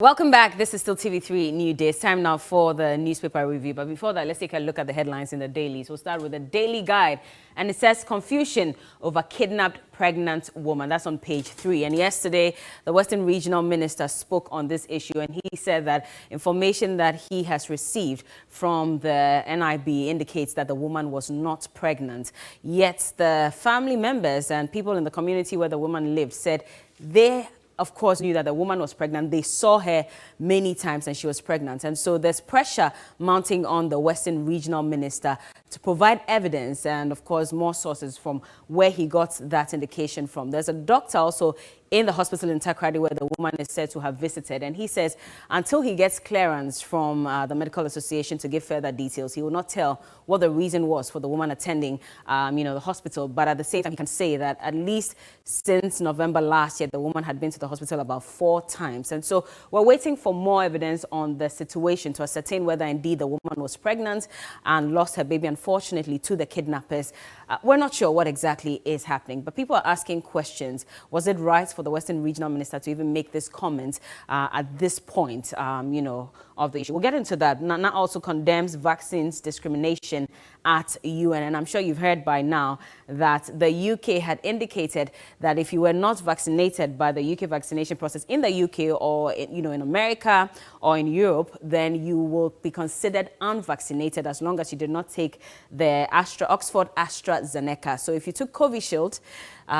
Welcome back. This is still TV3 Newsday. It's time now for the newspaper review. But before that, let's take a look at the headlines in the dailies. We'll start with the Daily Guide. And it says confusion over kidnapped pregnant woman. That's on page 3. And yesterday, the Western Regional Minister spoke on this issue. And he said that information that he has received from the NIB indicates that the woman was not pregnant. Yet the family members and people in the community where the woman lived said they of course, knew that the woman was pregnant. They saw her many times and she was pregnant. And so there's pressure mounting on the Western Regional Minister to provide evidence and, of course, more sources from where he got that indication from. There's a doctor also in the hospital in Takrady where the woman is said to have visited. And he says until he gets clearance from the Medical Association to give further details, he will not tell what the reason was for the woman attending, the hospital. But at the same time, he can say that at least since November last year, the woman had been to the hospital about 4 times. And so we're waiting for more evidence on the situation to ascertain whether indeed the woman was pregnant and lost her baby, unfortunately, to the kidnappers. We're not sure what exactly is happening, but people are asking questions. Was it right for the Western Regional Minister to even make this comment at this point, of the issue? We'll get into that. Nana also condemns vaccines discrimination at UN. And I'm sure you've heard by now that the UK had indicated that if you were not vaccinated by the UK vaccination process in the UK or, in America or in Europe, then you will be considered unvaccinated as long as you did not take the Oxford AstraZeneca. So if you took Covishield,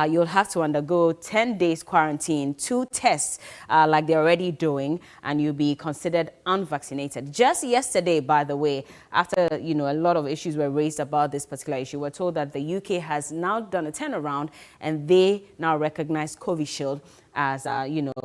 you'll have to undergo 10 days quarantine, 2 tests like they're already doing, and you'll be considered unvaccinated. Just yesterday, by the way, after, a lot of issues were raised about this particular issue, we're told that the UK has now done a turnaround and they now recognize Covishield as,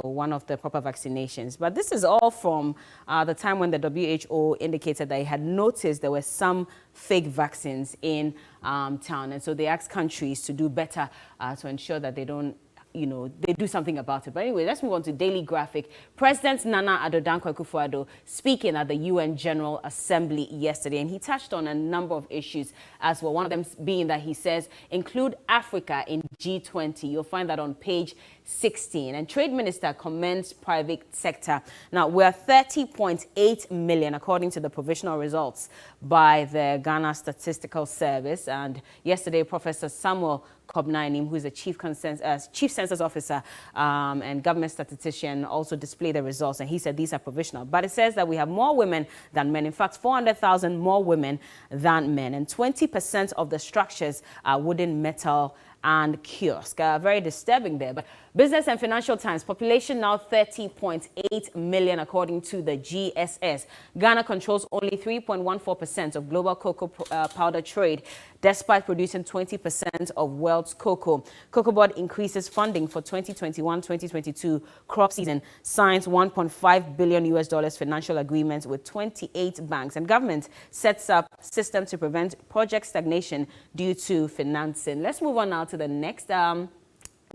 one of the proper vaccinations. But this is all from the time when the WHO indicated that it had noticed there were some fake vaccines in town. And so they asked countries to do better to ensure that they don't, they do something about it. But anyway, let's move on to Daily Graphic. President Nana Addo Dankwa Akufo-Addo speaking at the UN General Assembly yesterday, and he touched on a number of issues as well. One of them being that he says include Africa in G20. You'll find that on page 16. And Trade Minister commends private sector. Now, we're 30.8 million, according to the provisional results by the Ghana Statistical Service. And yesterday, Professor Samuel Kobnainim, who is the Chief Census Officer and government statistician, also displayed the results. And he said these are provisional. But it says that we have more women than men. In fact, 400,000 more women than men. And 20% of the structures are wooden, metal, and kiosk. Very disturbing there. But Business and Financial Times, population now 30.8 million according to the GSS. Ghana controls only 3.14% of global cocoa powder trade, despite producing 20% of world's cocoa. Cocoa Board increases funding for 2021-2022 crop season, signs $1.5 billion financial agreements with 28 banks, and government sets up system to prevent project stagnation due to financing. Let's move on now to the next.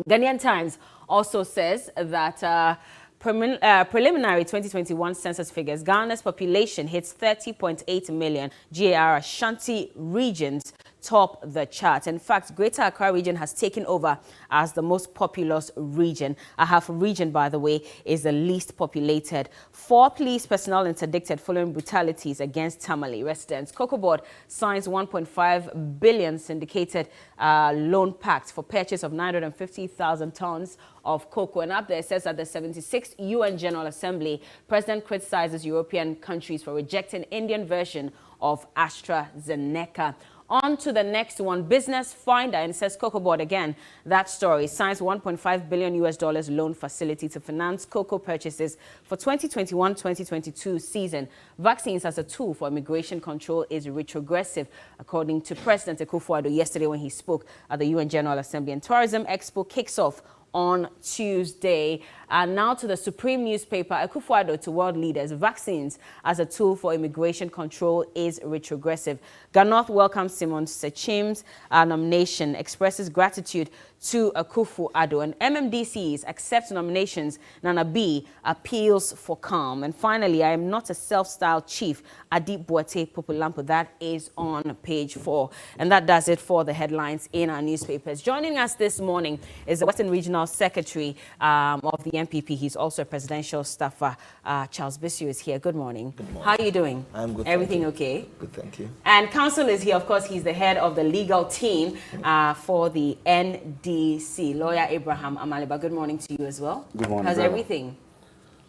Ghanaian Times also says that preliminary 2021 census figures, Ghana's population hits 30.8 million. GAR Ashanti regions top the chart. In fact, Greater Accra region has taken over as the most populous region. Ahaf region, by the way, is the least populated. 4 police personnel interdicted following brutalities against Tamale residents. Cocoa Board signs 1.5 billion syndicated loan pact for purchase of 950,000 tons of cocoa. And up there it says that the 76th UN General Assembly, President criticizes European countries for rejecting Indian version of AstraZeneca. On to the next one, Business Finder, and it says Cocoa Board again. That story signs $1.5 billion loan facility to finance cocoa purchases for 2021-2022 season. Vaccines as a tool for immigration control is retrogressive, according to President Akufo-Addo yesterday when he spoke at the UN General Assembly. And Tourism Expo kicks off on Tuesday. And now to the Supreme newspaper, Akufo-Addo to world leaders. Vaccines as a tool for immigration control is retrogressive. Ganoth welcomes Simon Sechim's nomination, expresses gratitude to Akufo-Addo. And MMDCs accept nominations. Nana B appeals for calm. And finally, I am not a self-styled chief. Adip Boate Populampo. That is on page 4. And that does it for the headlines in our newspapers. Joining us this morning is the Western Regional Secretary of the NPP. He's also a presidential staffer. Charles Bissue is here. Good morning. Good morning. How are you doing? I'm good. Everything okay? Good, thank you. And Counsel is here. Of course, he's the head of the legal team for the NDC, Lawyer Abraham Amaliba. Good morning to you as well. Good morning. How's everything?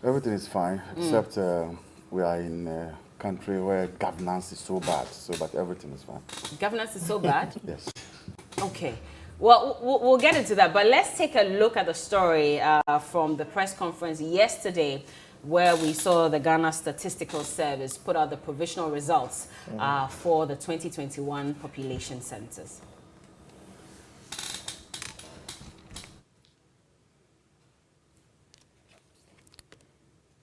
Everything is fine, except we are in a country where governance is so bad. But everything is fine. Governance is so bad? Yes. Okay. Well, we'll get into that, but let's take a look at the story from the press conference yesterday, where we saw the Ghana Statistical Service put out the provisional results for the 2021 population census.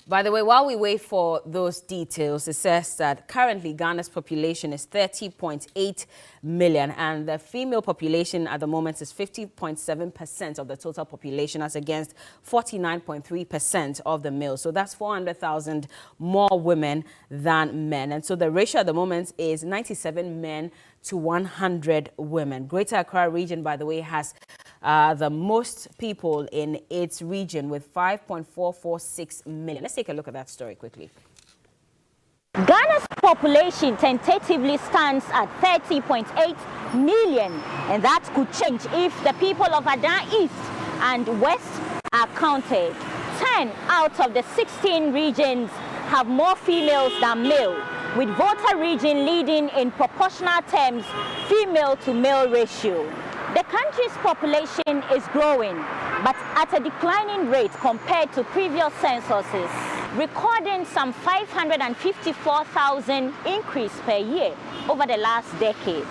By the way, while we wait for those details, it says that currently Ghana's population is 30.8 million, and the female population at the moment is 50.7% of the total population, as against 49.3% of the males. So that's 400,000 more women than men. And so the ratio at the moment is 97 men to 100 women. Greater Accra region, by the way, has the most people in its region with 5.446 million. Let's take a look at that story quickly. Ghana's population tentatively stands at 30.8 million, and that could change if the people of Adan East and West are counted. 10 out of the 16 regions have more females than male, with voter region leading in proportional terms female to male ratio. The country's population is growing, but at a declining rate compared to previous censuses, recording some 554,000 increase per year over the last decade.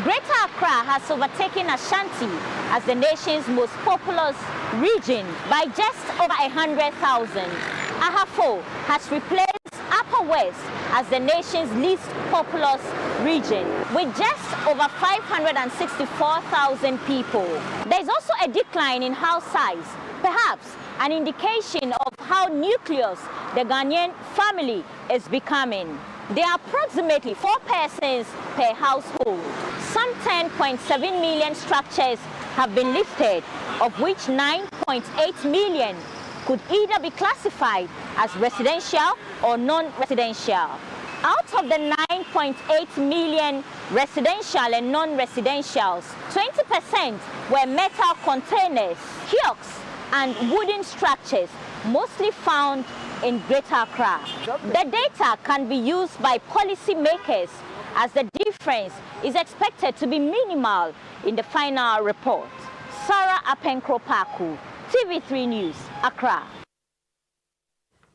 Greater Accra has overtaken Ashanti as the nation's most populous region by just over 100,000. Ahafo has replaced Upper West as the nation's least populous region, with just over 564,000 people. There's also a decline in house size, perhaps an indication of how nucleus the Ghanaian family is becoming. There are approximately 4 persons per household. Some 10.7 million structures have been lifted, of which 9.8 million could either be classified as residential or non-residential. Out of the 9.8 million residential and non-residentials, 20% were metal containers, kiosks, and wooden structures, mostly found in Greater Accra. The data can be used by policymakers, as the difference is expected to be minimal in the final report. Sarah Apenkro-Paku, TV3 News, Accra.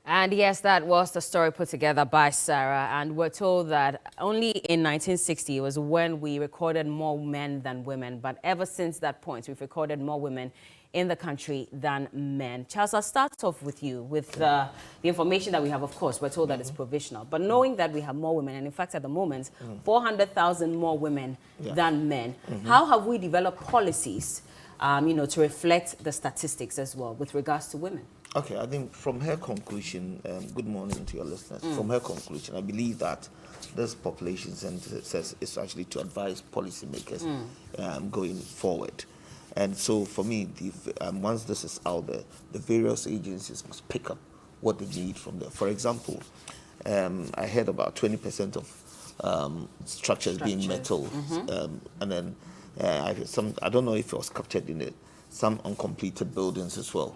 And yes, that was the story put together by Sarah. And we're told that only in 1960 was when we recorded more men than women. But ever since that point, we've recorded more women in the country than men. Charles, I'll start off with you with the information that we have. Of course, we're told that it's provisional. But knowing that we have more women, and in fact, at the moment, 400,000 more women than men, how have we developed policies, to reflect the statistics as well with regards to women? Okay, I think from her conclusion, good morning to your listeners. From her conclusion, I believe that this population census is actually to advise policymakers going forward. And so for me, once this is out there, the various agencies must pick up what they need from there. For example, I heard about 20% of structures being metal, and then I don't know if it was captured in it, some uncompleted buildings as well,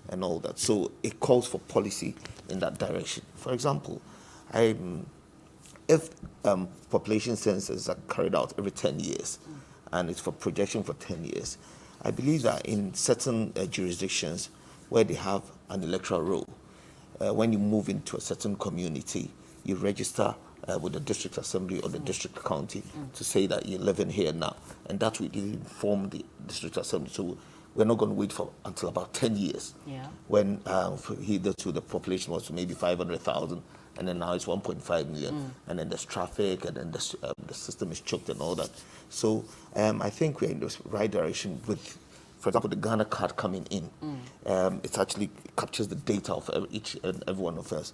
and all that. So it calls for policy in that direction. For example, if population censuses are carried out every 10 years, and it's for projection for 10 years, I believe that in certain jurisdictions where they have an electoral roll, when you move into a certain community, you register with the district assembly or the district county to say that you're living here now, and that will inform the district assembly. So we're not going to wait for until about 10 years, when hitherto the population was maybe 500,000, and then now it's 1.5 million, and then there's traffic, and then the system is choked and all that. So I think we're in the right direction with, for example, the Ghana card coming in. It actually captures the data of each and every one of us.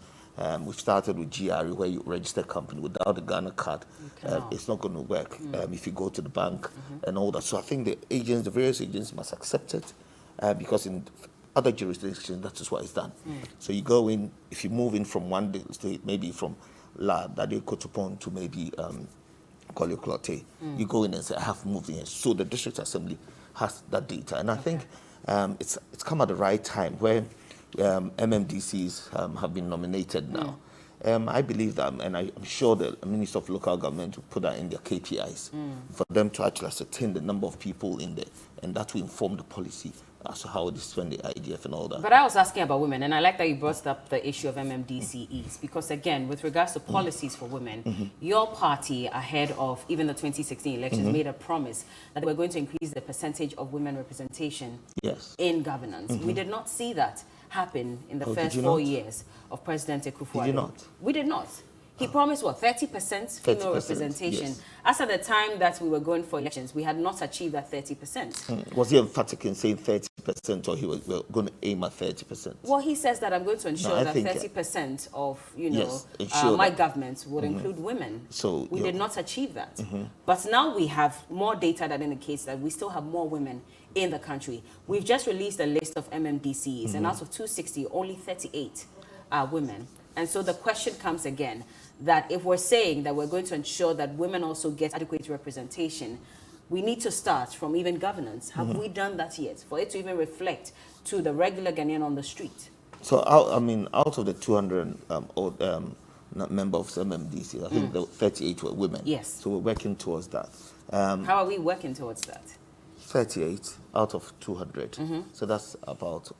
We've started with GRE, where you register a company. Without the Ghana card, it's not going to work if you go to the bank and all that. So I think the various agents must accept it, because in other jurisdictions, that is what is done. So you go in, if you move in from one state, maybe from La Dade Kotopon to maybe Kolio-Klote, you go in and say, I have moved in. So the district assembly has that data. And I think it's come at the right time where MMDCs have been nominated now. I believe that, and I'm sure the Minister of Local Government will put that in their KPIs for them to actually ascertain the number of people in there, and that will inform the policy as to how they spend the IDF and all that. But I was asking about women, and I like that you brought up the issue of MMDCEs, because again, with regards to policies for women, your party, ahead of even the 2016 elections, made a promise that they were going to increase the percentage of women representation in governance. We did not see that happen in the first 4 years of President Akufo-Addo. Did you not? We did not. He promised, what, 30% female 30%, representation. yes. As at the time that we were going for elections, we had not achieved that 30%. Was he emphatic in saying 30%, or he was going to aim at 30%? Well, he says that I'm going to ensure that 30% of, my government would include women. So we did not achieve that. But now we have more data that indicates that we still have more women in the country. We've just released a list of MMDCs, and out of 260, only 38 are women. And so the question comes again, that if we're saying that we're going to ensure that women also get adequate representation, we need to start from even governance. Have we done that yet, for it to even reflect to the regular Ghanaian on the street? So, out of the 200 members of MMDC, I think the 38 were women. Yes. So we're working towards that. How are we working towards that? 38 out of 200. So that's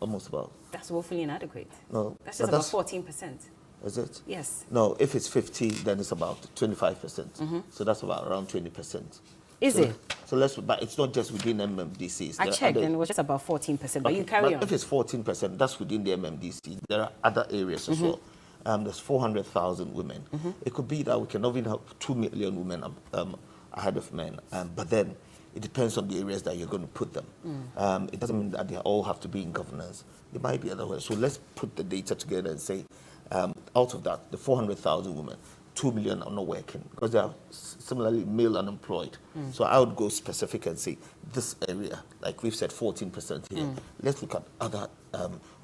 almost about... That's woefully inadequate. No, that's just about 14%. Is it? Yes. No, if it's 50, then it's about 25%. So that's about around 20%. Is it? So but it's not just within MMDCs. I checked and it was just about 14%, but you carry on. If it's 14%, that's within the MMDC. There are other areas as well. There's 400,000 women. It could be that we can even have 2 million women ahead of men, but then it depends on the areas that you're going to put them. It doesn't mean that they all have to be in governance. There might be other ways. So let's put the data together and say, out of that, the 400,000 women, 2 million are not working because they are similarly male unemployed. So I would go specific and say this area, like we've said 14% here. Let's look at other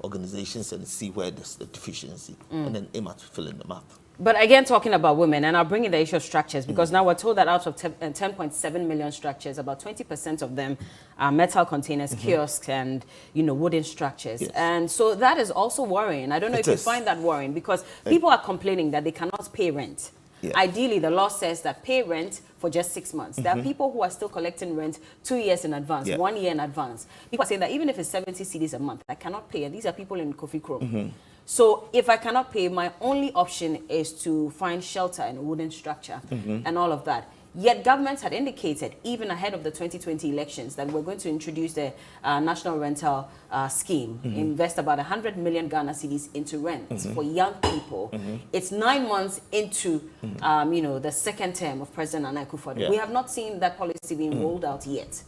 organizations and see where there's the deficiency and then aim at filling them up. But again, talking about women, and I'll bring in the issue of structures, because now we're told that out of 10.7 million structures, about 20% of them are metal containers, kiosks, and, wooden structures. Yes. And so that is also worrying. I don't know if you find that worrying, because people are complaining that they cannot pay rent. Yeah. Ideally, the law says that pay rent for just 6 months. There are people who are still collecting rent 2 years in advance, 1 year in advance. People are saying that even if it's 70 cedis a month, I cannot pay. And these are people in Kofi Krom. So if I cannot pay, my only option is to find shelter in a wooden structure and all of that. Yet governments had indicated, even ahead of the 2020 elections, that we're going to introduce the national rental scheme, invest about 100 million Ghana cedis into rents for young people. It's 9 months into, the second term of President Nana Akufo-Addo. We have not seen that policy being rolled out yet.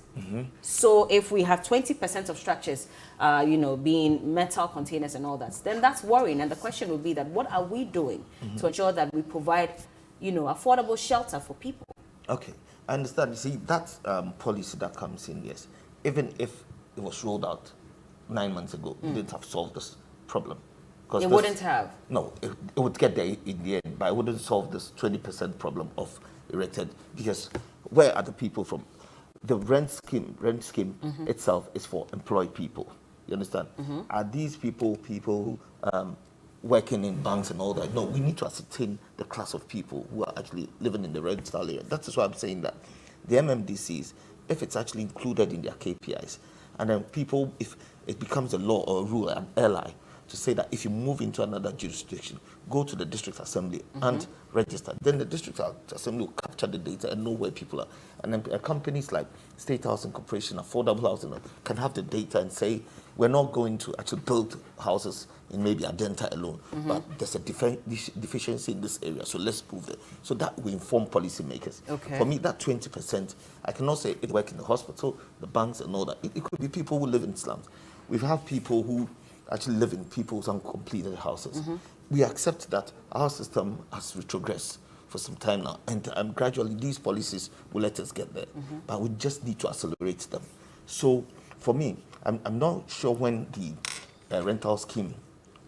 So if we have 20% of structures, being metal containers and all that, then that's worrying. And the question would be that what are we doing to ensure that we provide, affordable shelter for people? Okay, I understand. You see, that policy that comes in, yes, even if it was rolled out 9 months ago, it didn't have solved this problem. It wouldn't have? No, it would get there in the end, but it wouldn't solve this 20% problem of erected, because where are the people from? The rent scheme itself is for employed people. You understand? Are these people working in banks and all that? No, we need to ascertain the class of people who are actually living in the rental area. That is why I'm saying that the MMDCs, if it's actually included in their KPIs, and then people, if it becomes a law or a rule, an ally, to say that if you move into another jurisdiction, go to the district assembly and register. Then the district assembly will capture the data and know where people are. And then companies like State Housing Corporation, Affordable Housing, can have the data and say, we're not going to actually build houses in maybe Adenta alone, but there's a deficiency in this area, so let's move it. So that will inform policymakers. Okay. For me, that 20%, I cannot say it works in the hospital, the banks and all that. It could be people who live in slums. We have people who actually live in people's uncompleted houses. We accept that our system has retrogressed for some time now, and gradually these policies will let us get there. But we just need to accelerate them. So for me, I'm not sure when the rental scheme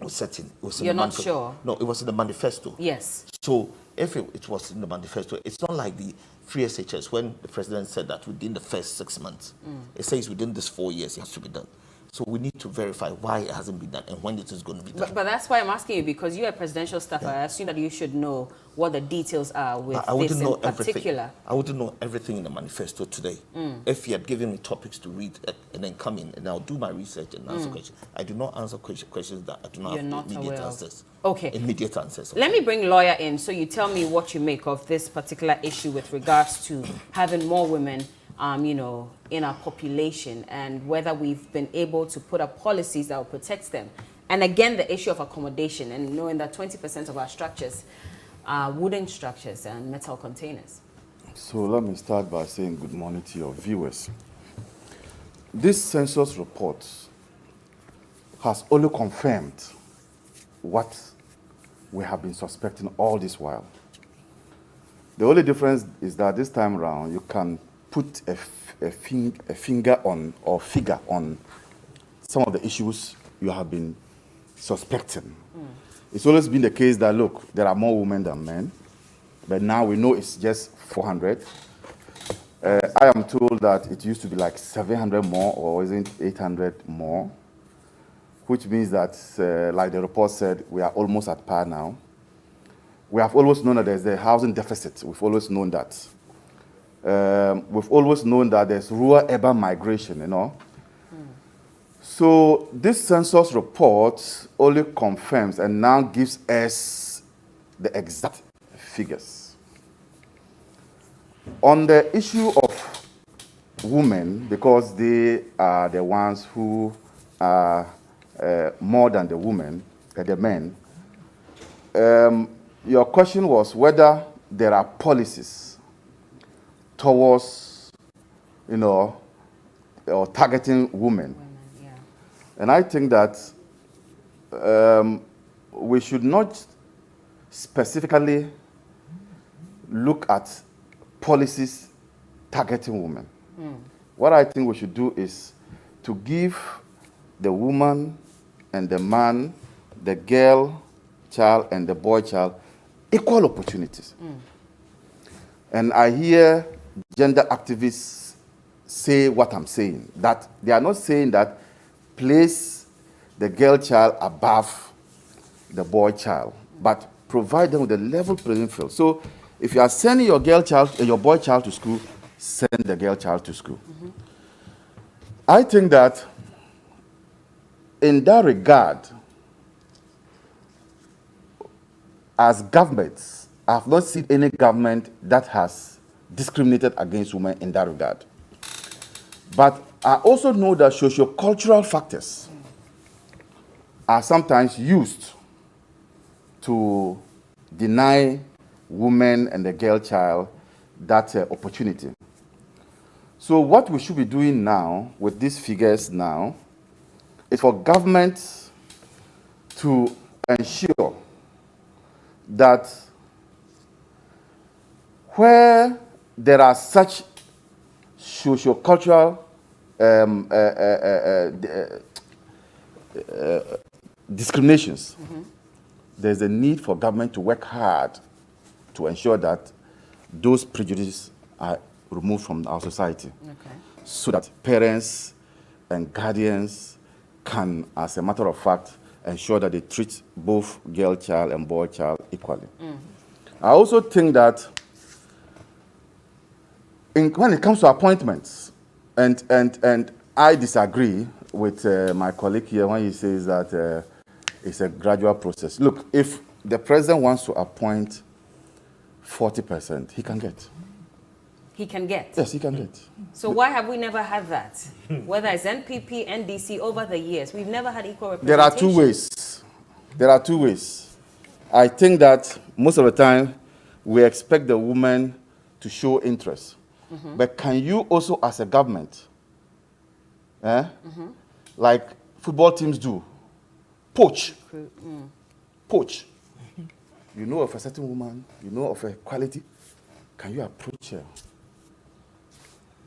was set in. It was in You're the not manifesto. sure? No, it was in the manifesto. Yes. So if it was in the manifesto, it's not like the free SHS when the president said that within the first 6 months. It says within this 4 years it has to be done. So we need to verify why it hasn't been done and when it is going to be done. But that's why I'm asking you, because you're a presidential staffer. I assume that you should know what the details are with this in particular. I wouldn't know everything in the manifesto today. If you had given me topics to read and then come in and I'll do my research and answer questions. I do not answer questions that I do not have immediate answers. Okay. Immediate answers. Let me bring lawyer in so you tell me what you make of this particular issue with regards to having more women you know, in our population, and whether we've been able to put up policies that will protect them. And again, the issue of accommodation and knowing that 20% of our structures are wooden structures and metal containers. So let me start by saying good morning to your viewers. This census report has only confirmed what we have been suspecting all this while. The only difference is that this time around, you can put a finger on or figure on some of the issues you have been suspecting. It's always been the case that, look, there are more women than men, but now we know it's just 400. I am told that it used to be like 700 more, or isn't 800 more, which means that, like the report said, we are almost at par now. We have always known that there's a housing deficit. We've always known that. We've always known that there's rural-urban migration, you know. So this census report only confirms and now gives us the exact figures. On the issue of women, because they are the ones who are more than the women, the men, your question was whether there are policies towards, you know, or targeting women. Yeah. And I think that we should not specifically look at policies targeting women. What I think we should do is to give the woman and the man, the girl child and the boy child, equal opportunities. And I hear gender activists say what I'm saying, that they are not saying that place the girl child above the boy child, but provide them with a level playing field. So if you are sending your girl child, your boy child to school, send the girl child to school. I think that in that regard, as governments, I have not seen any government that has discriminated against women in that regard. But I also know that socio-cultural factors are sometimes used to deny women and the girl child that opportunity. So what we should be doing now with these figures now is for government to ensure that where there are such socio-cultural discriminations, there's a need for government to work hard to ensure that those prejudices are removed from our society, so that parents and guardians can, as a matter of fact, ensure that they treat both girl child and boy child equally. I also think that when it comes to appointments, and I disagree with my colleague here when he says that it's a gradual process. Look, if the president wants to appoint 40%, he can get. He can get? Yes, he can get. So why have we never had that? Whether it's NPP, NDC, over the years, we've never had equal representation. There are two ways. There are two ways. I think that most of the time, we expect the woman to show interest. But can you also, as a government, like football teams do, poach? Poach. You know of a certain woman, you know of a quality, can you approach her?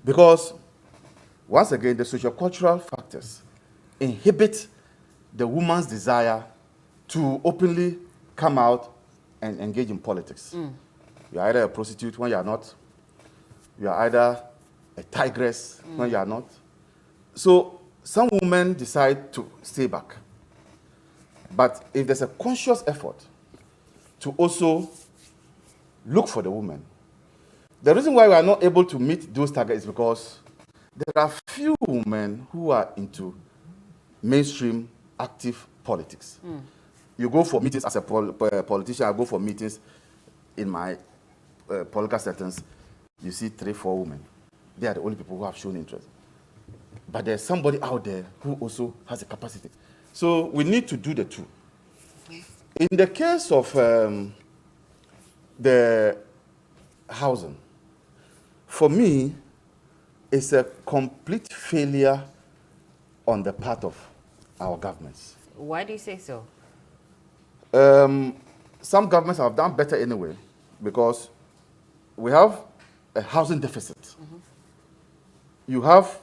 Because, once again, the socio-cultural factors inhibit the woman's desire to openly come out and engage in politics. You're either a prostitute when you're not. You're either a tigress when you're not. So some women decide to stay back. But if there's a conscious effort to also look for the woman, the reason why we are not able to meet those targets is because there are few women who are into mainstream active politics. You go for meetings as a politician, I go for meetings in my political settings, you see 3-4 women. They are the only people who have shown interest. But there's somebody out there who also has a capacity. So we need to do the two. In the case of the housing, for me, it's a complete failure on the part of our governments. Why do you say so? Some governments have done better anyway, because we have a housing deficit. You have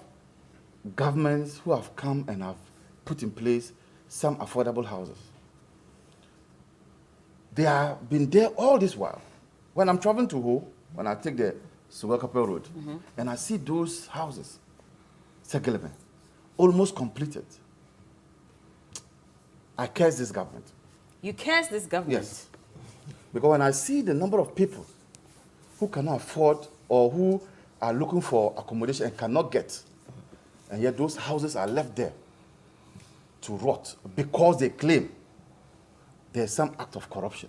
governments who have come and have put in place some affordable houses. They have been there all this while. When I'm traveling to Ho, when I take the Sugakape Road, and I see those houses, Segeleme, almost completed, I curse this government. You curse this government? Yes. Because when I see the number of people who cannot afford or who are looking for accommodation and cannot get, and yet those houses are left there to rot because they claim there's some act of corruption.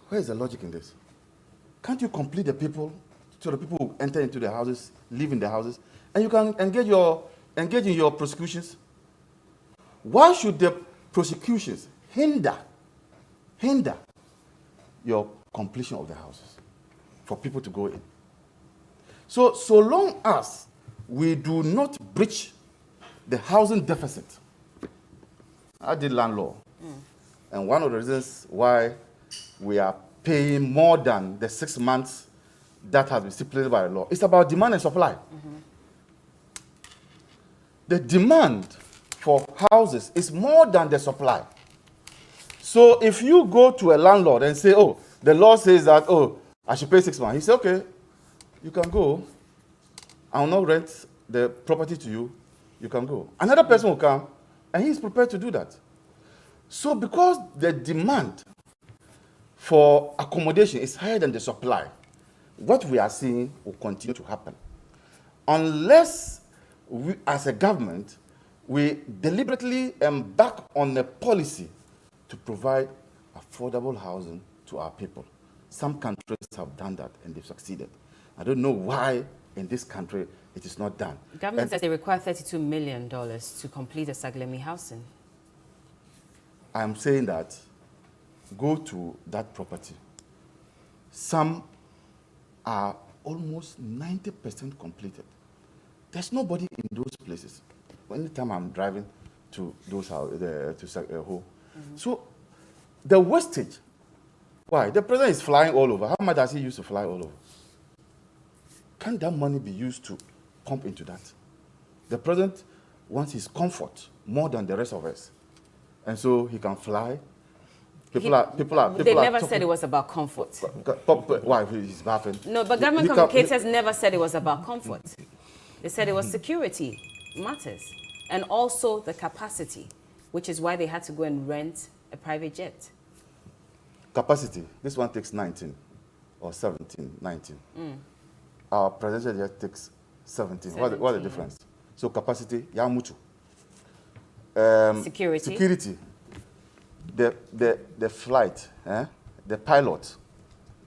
Where is the logic in this? Can't you complete the people so the people who enter into the houses, live in the houses, and you can engage in your prosecutions? Why should the prosecutions hinder your completion of the houses for people to go in? So long as we do not breach the housing deficit, I did land law. And one of the reasons why we are paying more than the 6 months that has been stipulated by the law, it's about demand and supply. The demand for houses is more than the supply. So if you go to a landlord and say, oh, the law says that, oh, I should pay 6 months. He says, okay, you can go. I will not rent the property to you. You can go. Another person will come, and he is prepared to do that. So because the demand for accommodation is higher than the supply, what we are seeing will continue to happen. Unless we, as a government, we deliberately embark on a policy to provide affordable housing to our people. Some countries have done that and they've succeeded. I don't know why in this country it is not done. The government says they require $32 million to complete the Saglemi housing. I'm saying that go to that property. Some are almost 90% completed. There's nobody in those places. Anytime I'm driving to those houses, to Ho. So the wastage, why? The president is flying all over. How much does he use to fly all over? Can that money be used to pump into that? The president wants his comfort more than the rest of us. And so he can fly. They never said it was about comfort. Why? He's laughing. No, but government communicators never said it was about comfort. They said it was security matters and also the capacity, which is why they had to go and rent a private jet. Capacity. This one takes 19 or 17, 19. Our presidential jet takes 17. What's the difference? So capacity, yamutu. Security. Security. The flight, the pilot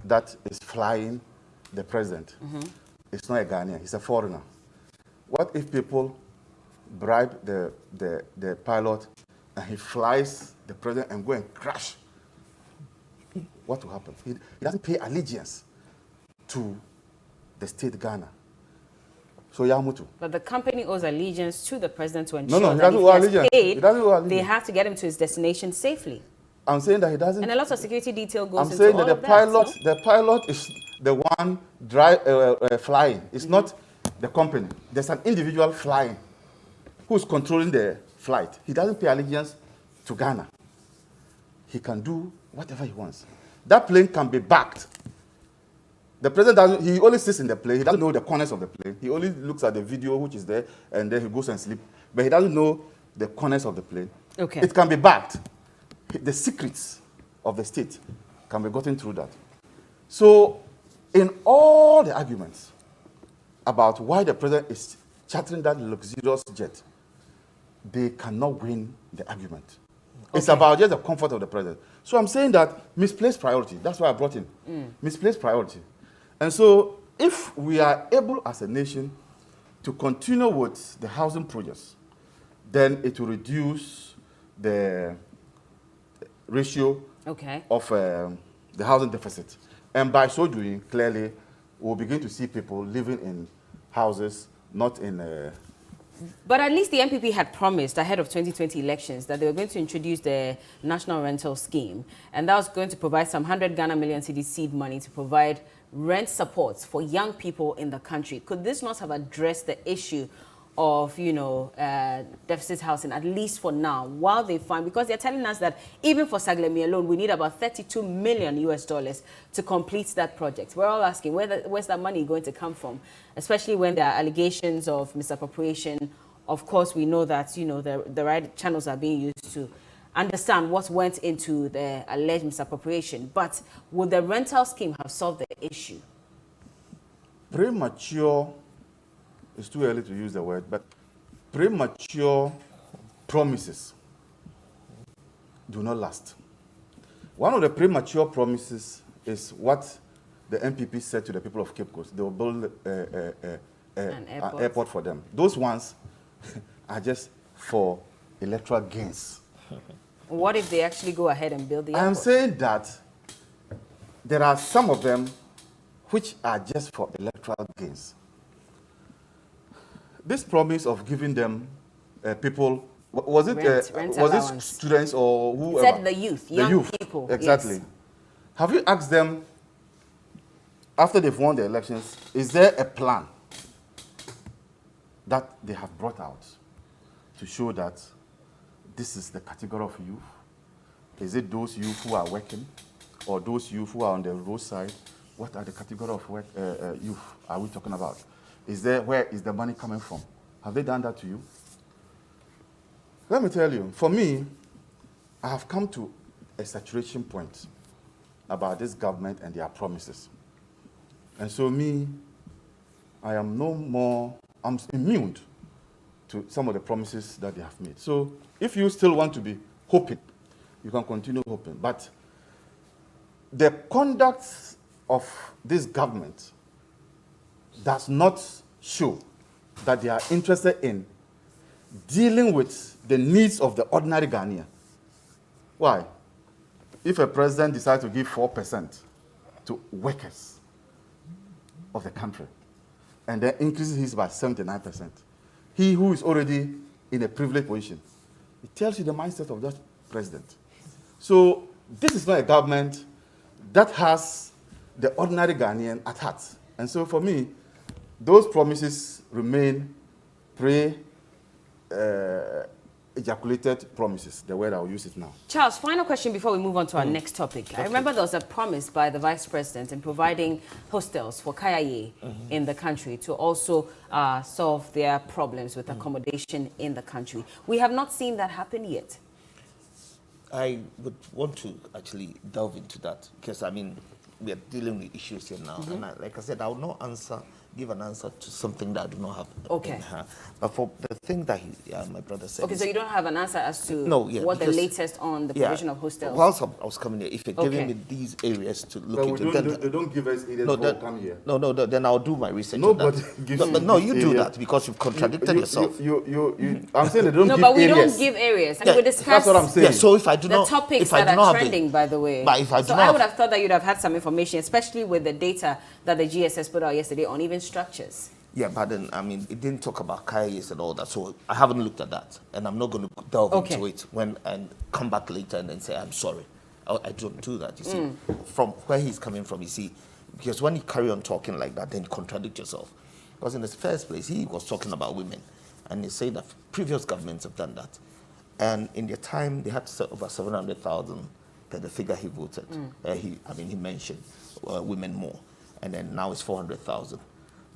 that is flying the president, it's not a Ghanaian, he's a foreigner. What if people bribe the pilot and he flies the president and go and crash? What will happen? He doesn't pay allegiance to the state Ghana. So Yamutu. But the company owes allegiance to the president to ensure he that doesn't if owe he has allegiance. paid, He doesn't owe allegiance. they have to get him to his destination safely. I'm saying that he doesn't. And a lot of security detail goes I'm into saying all that of that. No? the pilot is the one flying. It's not the company. There's an individual flying who's controlling the flight, he doesn't pay allegiance to Ghana. He can do whatever he wants. That plane can be backed. The president doesn't, he only sits in the plane. He doesn't know the corners of the plane. He only looks at the video which is there, and then he goes and sleep. But he doesn't know the corners of the plane. Okay. It can be backed. The secrets of the state can be gotten through that. So, in all the arguments about why the president is chartering that luxurious jet, they cannot win the argument. Okay. It's about just the comfort of the president. So I'm saying that misplaced priority. That's why I brought in misplaced priority. And so if we are able as a nation to continue with the housing projects, then it will reduce the ratio of the housing deficit. And by so doing, clearly, we'll begin to see people living in houses, not in... But at least the MPP had promised ahead of 2020 elections that they were going to introduce the National Rental Scheme. And that was going to provide some 100 Ghana million cedi seed money to provide rent supports for young people in the country. Could this not have addressed the issue of, deficit housing, at least for now, while they find, because they're telling us that even for Saglemi alone, we need about $32 million to complete that project. We're all asking, where's that money going to come from? Especially when there are allegations of misappropriation. Of course, we know that, the right channels are being used to understand what went into the alleged misappropriation. But would the rental scheme have solved the issue? Premature, it's too early to use the word, but premature promises do not last. One of the premature promises is what the MPP said to the people of Cape Coast. They will build an airport for them. Those ones are just for electoral gains. What if they actually go ahead and build the airport? I'm saying that there are some of them which are just for electoral gains. This promise of giving them people, was it students or whoever? It said the youth, young people. Exactly. Yes. Have you asked them, after they've won the elections, is there a plan that they have brought out to show that this is the category of youth? Is it those youth who are working or those youth who are on the roadside? What are the category of youth are we talking about? Where is the money coming from? Have they done that to you? Let me tell you, for me, I have come to a saturation point about this government and their promises. And so I am I'm immune to some of the promises that they have made. So if you still want to be hoping, you can continue hoping. But the conduct of this government does not show that they are interested in dealing with the needs of the ordinary Ghanaian. Why? If a president decides to give 4% to workers of the country and then increases his by 79%, he who is already in a privileged position, it tells you the mindset of that president. So this is not a government that has the ordinary Ghanaian at heart. And so for me, those promises remain ejaculated promises, the word I'll use it now. Charles, final question before we move on to our next topic. Okay. I remember there was a promise by the Vice President in providing hostels for Kayaye in the country to also solve their problems with accommodation in the country. We have not seen that happen yet. I would want to actually delve into that because, we are dealing with issues here now. And like I said, I will not give an answer to something that I do not have. Okay. But for the thing that my brother said. Okay, so you don't have an answer as to what the latest on the provision of hostels? Whilst I was coming here, if you're giving me these areas to look into, they don't give us areas to come here. No, then I'll do my research. Nobody gives but no, you do that because you've contradicted yourself. I'm saying they don't give areas. No, but we don't give areas. And we discuss that's what I'm saying. Yeah, so if I do not, the topics that are trending, by the way. But if I do so not, I would have thought that you'd have had some information, especially with the data that the GSS put out yesterday on even structures. Yeah, but then, it didn't talk about Kayes and all that, so I haven't looked at that. And I'm not going to delve into it and come back later and then say, I'm sorry. I don't do that, you see. From where he's coming from, you see, because when you carry on talking like that, then you contradict yourself. Because in the first place, he was talking about women. And they say that previous governments have done that. And in their time, they had over 700,000 per the figure he voted. He mentioned women more. And then now it's 400,000.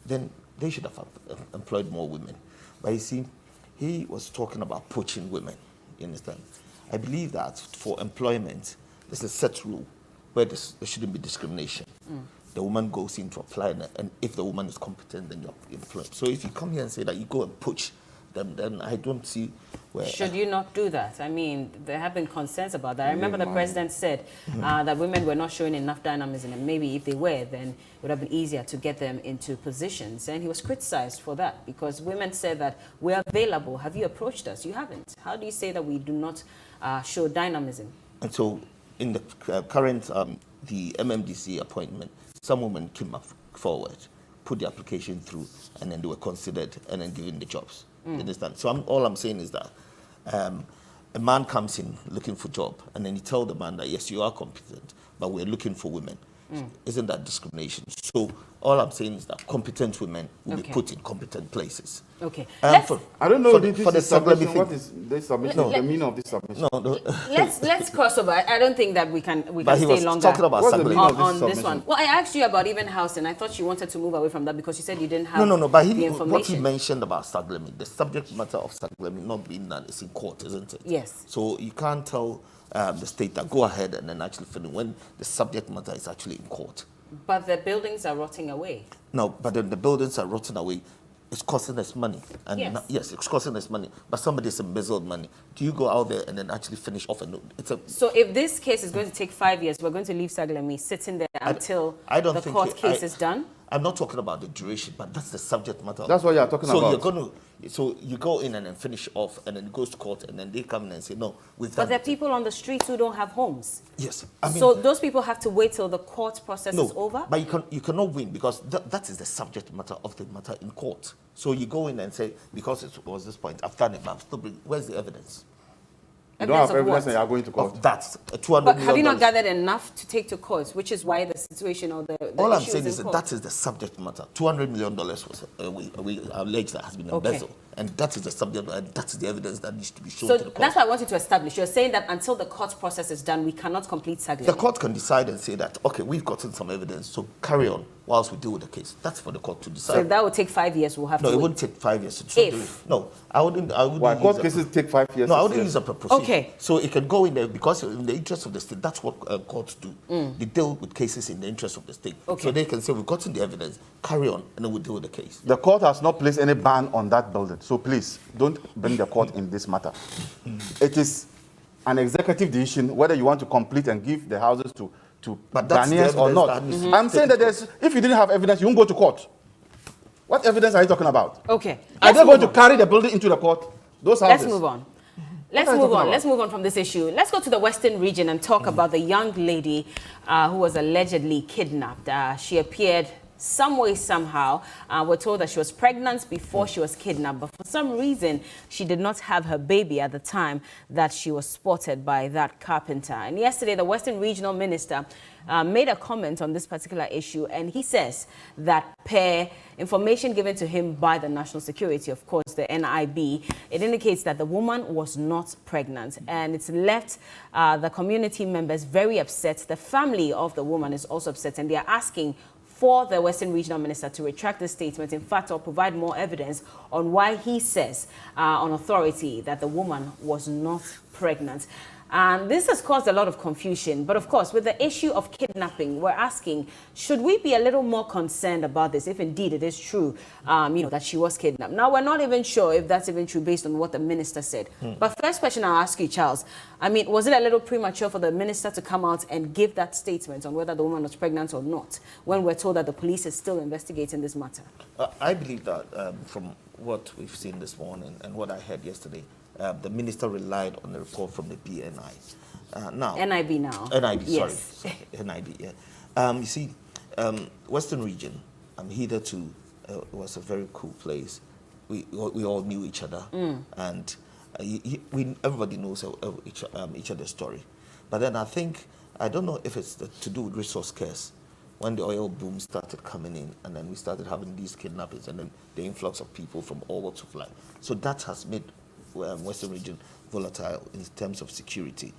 Then they should have employed more women. But you see, he was talking about poaching women, you understand? I believe that for employment, there's a set rule where there shouldn't be discrimination. The woman goes in to apply, and if the woman is competent, then you're employed. So if you come here and say that you go and poach them, then I don't see where... Should you not do that? I mean, there have been concerns about that. I remember the president said that women were not showing enough dynamism, and maybe if they were, then it would have been easier to get them into positions. And he was criticized for that because women said that we're available. Have you approached us? You haven't. How do you say that we do not show dynamism? And so in the current, the MMDC appointment, some women came up forward, put the application through, and then they were considered and then given the jobs. You understand? So all I'm saying is that a man comes in looking for a job, and then you tell the man that, yes, you are competent, but we're looking for women. Isn't that discrimination? So all I'm saying is that competent women will be put in competent places. Okay. I don't know for the submission. What is this submission? The meaning of this submission? No. Let's cross over. I don't think that we can But he stay was longer talking about What's the meaning of on this this one. Well, I asked you about even housing. I thought you wanted to move away from that because you said you didn't have No. But the information. what he mentioned about Saglemi, the subject matter of Saglemi not being done is in court, isn't it? Yes. So you can't tell the state that go ahead and then actually finish when the subject matter is actually in court. But the buildings are rotting away. No, but then the buildings are rotting away. It's costing us money. And Yes. it's costing us money. But somebody's embezzled money. Do you go out there and then actually finish off? So if this case is going to take 5 years, we're going to leave Saglemi sitting there until the court case is done? I'm not talking about the duration, but that's the subject matter. That's what you're talking about. So you go in and then finish off, and then it goes to court, and then they come in and say, no, we've done But there are it. people on the streets who don't have homes. Yes. I mean, So those people have to wait till the court process is over? But you cannot win because that is the subject matter of the matter in court. So you go in and say, because it was this point, I've done it, but I'm still where's the evidence? You don't have of evidence what? and you're going to court. Of that, $200 But million. have you not gathered enough to take to court, which is why the situation or the All I'm issue saying in is that court? that is the subject matter. $200 million was we allege that has been embezzled, and that is the subject, and that is the evidence that needs to be shown So to the court. that's what I wanted to establish. You're saying that until the court process is done, we cannot complete Saglemi. The court can decide and say that, okay, we've gotten some evidence, so carry on whilst we deal with the case. That's for the court to decide. So if that would take 5 years, we'll have No, to it wait. wouldn't take 5 years. No, I wouldn't. Why court cases take 5 years? No, I 6 wouldn't years? use a proposition. Okay. So it can go in there because in the interest of the state, that's what courts do. They deal with cases in the interest of the state. Okay. So they can say, we've gotten the evidence, carry on, and then we'll deal with the case. The court has not placed any ban on that building. So please, don't bring the court in this matter. It is an executive decision whether you want to complete and give the houses to But that's the Ghanaians or evidence not. that needs to I'm be saying that if you didn't have evidence, you won't go to court. What evidence are you talking about? Okay. Are they going to carry the building into the court? Those houses. Let's move on. are you talking about? Let's move on from this issue. Let's go to the Western region and talk about the young lady who was allegedly kidnapped. She appeared some way, somehow. We're told that she was pregnant before she was kidnapped, but for some reason, she did not have her baby at the time that she was spotted by that carpenter. And yesterday, the Western Regional Minister made a comment on this particular issue, and he says that per information given to him by the National Security, of course, the NIB, it indicates that the woman was not pregnant, and it's left the community members very upset. The family of the woman is also upset, and they are asking for the Western Regional Minister to retract this statement, in fact, or provide more evidence on why he says on authority that the woman was not pregnant. And this has caused a lot of confusion. But of course, with the issue of kidnapping, we're asking, should we be a little more concerned about this, if indeed it is true, that she was kidnapped? Now, we're not even sure if that's even true based on what the minister said. But first question I'll ask you, Charles, was it a little premature for the minister to come out and give that statement on whether the woman was pregnant or not, when we're told that the police is still investigating this matter? I believe that from what we've seen this morning and what I heard yesterday, the minister relied on the report from the BNI. NIB now. NIB, yes. sorry. NIB, yeah. You see, Western region, hitherto was a very cool place. We all knew each other, and everybody knows each other's story. But then I don't know if it's to do with resource scarce, when the oil boom started coming in, and then we started having these kidnappings, and then the influx of people from all walks of life. So that has made Western region volatile in terms of security.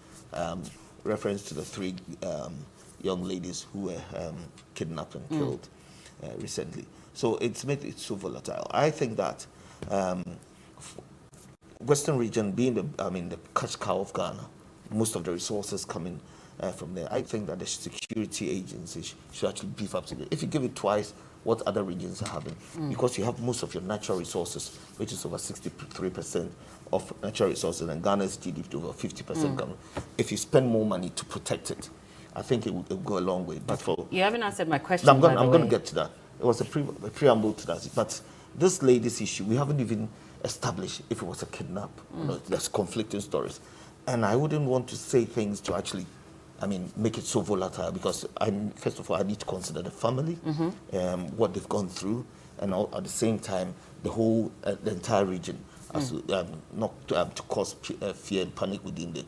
Reference to the 3 young ladies who were kidnapped and killed recently. So it's made it so volatile. I think that Western region being the cash cow of Ghana, most of the resources coming from there. I think that the security agencies should actually beef up security. If you give it twice what other regions are having, because you have most of your natural resources, which is over 63% of natural resources, and Ghana's GDP to over 50%. If you spend more money to protect it, I think it will go a long way. But for you haven't answered my question. I'm going to get to that. It was a preamble to that. But this lady's issue, we haven't even established if it was a kidnap. You know, there's conflicting stories. And I wouldn't want to say things to actually, make it so volatile, because first of all, I need to consider the family, what they've gone through, and at the same time, the entire region, not to cause fear and panic within the.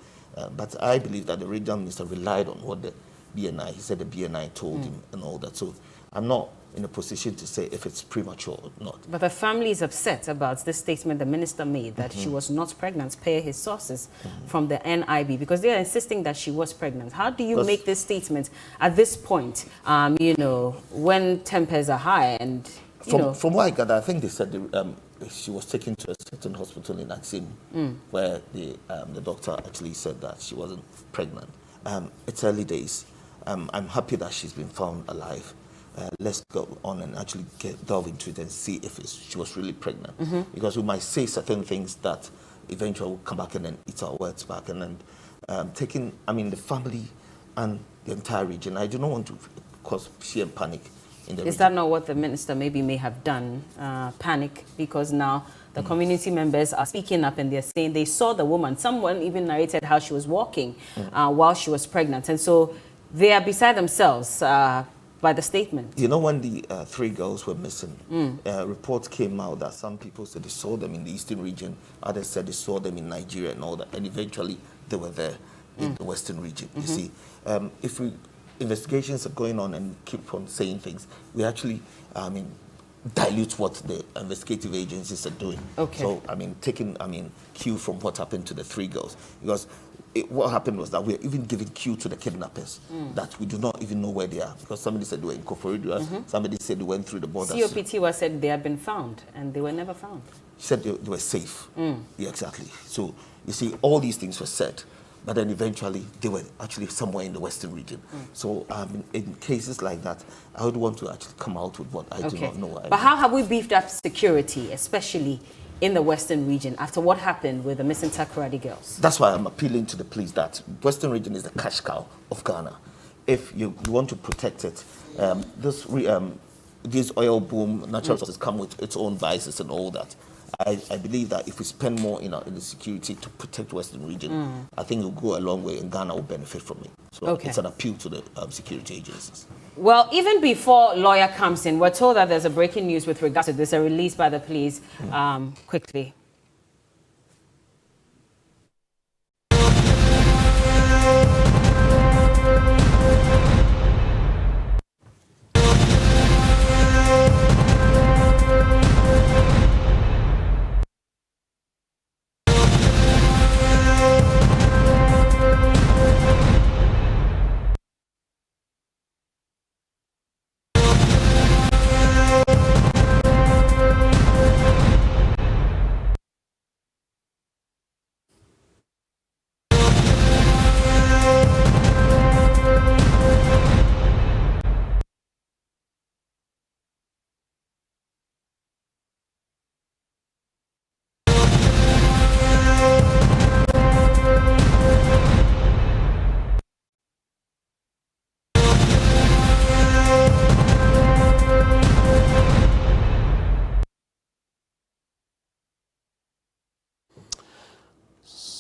But I believe that the regional minister relied on what the BNI, he said the BNI told him and all that. So I'm not in a position to say if it's premature or not. But the family is upset about this statement the minister made that she was not pregnant, per his sources from the NIB, because they are insisting that she was pregnant. How do you make this statement at this point, when tempers are high and, From what I gather, I think they said she was taken to a certain hospital in Axim, where the doctor actually said that she wasn't pregnant. It's early days. I'm happy that she's been found alive. Let's go on and actually delve into it and see if she was really pregnant. Because we might say certain things that eventually will come back and then eat our words back. And then taking, the family and the entire region. I do not want to cause fear and panic in the region. Is that not what the minister maybe may have done? Panic, because now the community members are speaking up and they're saying they saw the woman. Someone even narrated how she was walking while she was pregnant. And so they are beside themselves by the statement. You know, when the 3 girls were missing, reports came out that some people said they saw them in the eastern region, others said they saw them in Nigeria and all that, and eventually they were there in the western region. You see, if investigations are going on and keep on saying things, we actually, dilute what the investigative agencies are doing. Okay. So, taking, cue from what happened to the 3 girls, because what happened was that we are even giving cue to the kidnappers that we do not even know where they are, because somebody said they were in Koforidua, somebody said they went through the border. COPT said they had been found and they were never found. He said they were safe. Yeah, exactly. So you see, all these things were said, but then eventually they were actually somewhere in the western region. So in cases like that, I would want to actually come out with what I do not know. But how have we beefed up security, especially in the western region, after what happened with the missing Takoradi girls? That's why I'm appealing to the police that western region is the cash cow of Ghana. If you want to protect it, this oil boom, natural resources come with its own vices and all that. I believe that if we spend more in the security to protect western region, I think it will go a long way and Ghana will benefit from it. So it's an appeal to the security agencies. Well, even before lawyer comes in, we're told that there's a breaking news with regards to this, a release by the police. Quickly.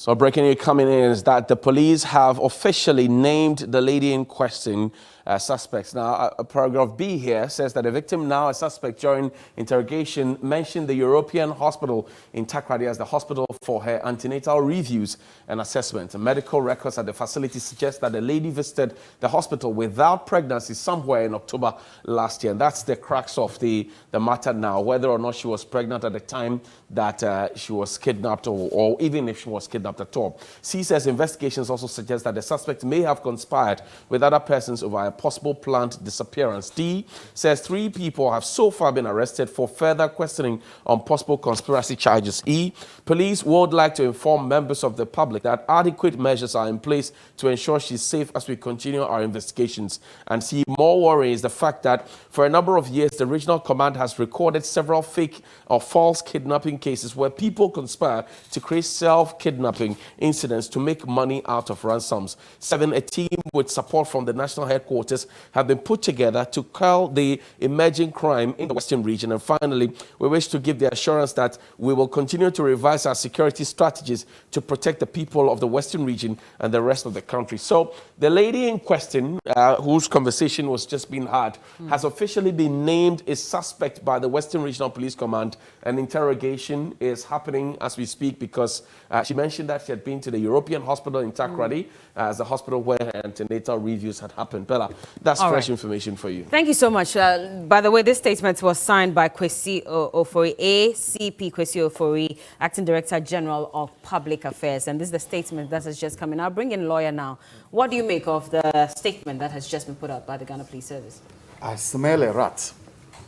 So breaking news coming in is that the police have officially named the lady in question suspects. Now, paragraph B here says that the victim, now a suspect during interrogation, mentioned the European hospital in Takrady as the hospital for her antenatal reviews and assessment. Medical records at the facility suggest that the lady visited the hospital without pregnancy somewhere in October last year. And that's the crux of the matter now, whether or not she was pregnant at the time that she was kidnapped, or even if she was kidnapped at all. C says investigations also suggest that the suspect may have conspired with other persons over a possible planned disappearance. D says 3 people have so far been arrested for further questioning on possible conspiracy charges. E, police would like to inform members of the public that adequate measures are in place to ensure she's safe as we continue our investigations. And C, more worrying is the fact that for a number of years, the regional command has recorded several fake or false kidnapping cases where people conspire to create self-kidnapping incidents to make money out of ransoms. 7, a team with support from the national headquarters have been put together to quell the emerging crime in the Western region. And finally, we wish to give the assurance that we will continue to revise our security strategies to protect the people of the Western region and the rest of the country. So the lady in question, whose conversation was just being had, has officially been named a suspect by the Western Regional Police Command. An interrogation is happening as we speak because she mentioned that she had been to the European hospital in Takrady as the hospital where her antenatal reviews had happened. Bella, that's fresh information for you. Thank you so much. By the way, this statement was signed by Kwesi Ofori, ACP Kwesi Ofori, Acting Director General of Public Affairs. And this is the statement that has just come in. I'll bring in lawyer now. What do you make of the statement that has just been put out by the Ghana Police Service? I smell a rat.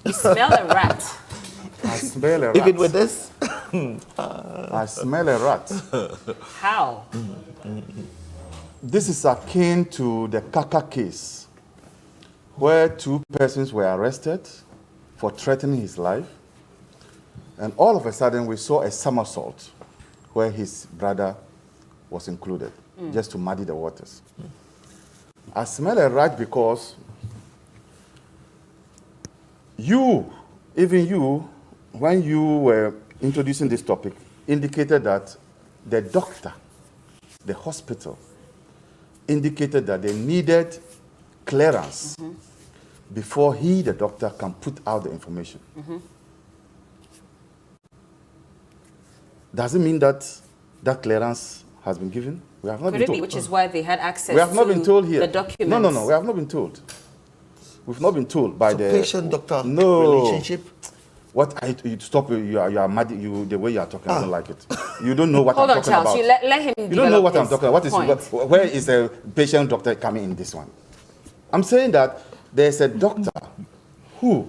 You smell a rat. I smell a rat. Even with this? I smell a rat. How? This is akin to the Kaka case, where 2 persons were arrested for threatening his life. And all of a sudden, we saw a somersault where his brother was included, just to muddy the waters. I smell a rat because even you, when you were introducing this topic, indicated that the doctor, the hospital, indicated that they needed clearance before the doctor, can put out the information. Does it mean that that clearance has been given? We have not been told. Which is why they had access We have not been told here. the documents. No, we have not been told. We've not been told by the patient-doctor relationship. What you stop? You are mad. The way you are talking, I don't like it. You don't know what Hold I'm on, talking Charles. about. Let him. You don't know what I'm talking about. Point. Where is the patient doctor coming in this one? I'm saying that there's a doctor who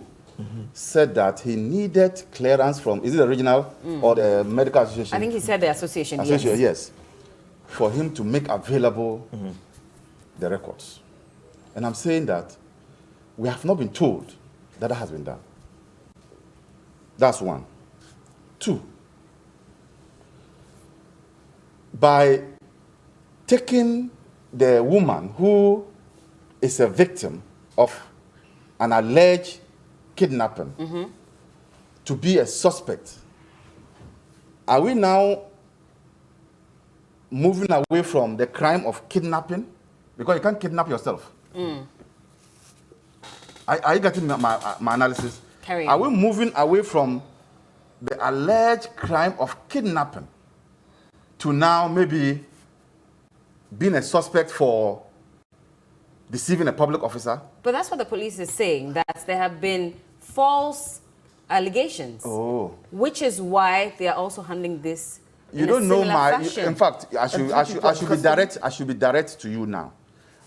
said that he needed clearance from, is it the regional or the medical association? I think he said the association, Yes. For him to make available the records. And I'm saying that we have not been told that that has been done. That's 1. 2, by taking the woman who is a victim of an alleged kidnapping to be a suspect, are we now moving away from the crime of kidnapping? Because you can't kidnap yourself. Are you getting my analysis? Carry Are on. we moving away from the alleged crime of kidnapping to now maybe being a suspect for deceiving a public officer? But that's what the police is saying, that there have been false allegations. Which is why they are also handling this You don't know fashion. in fact, I should be direct to you now.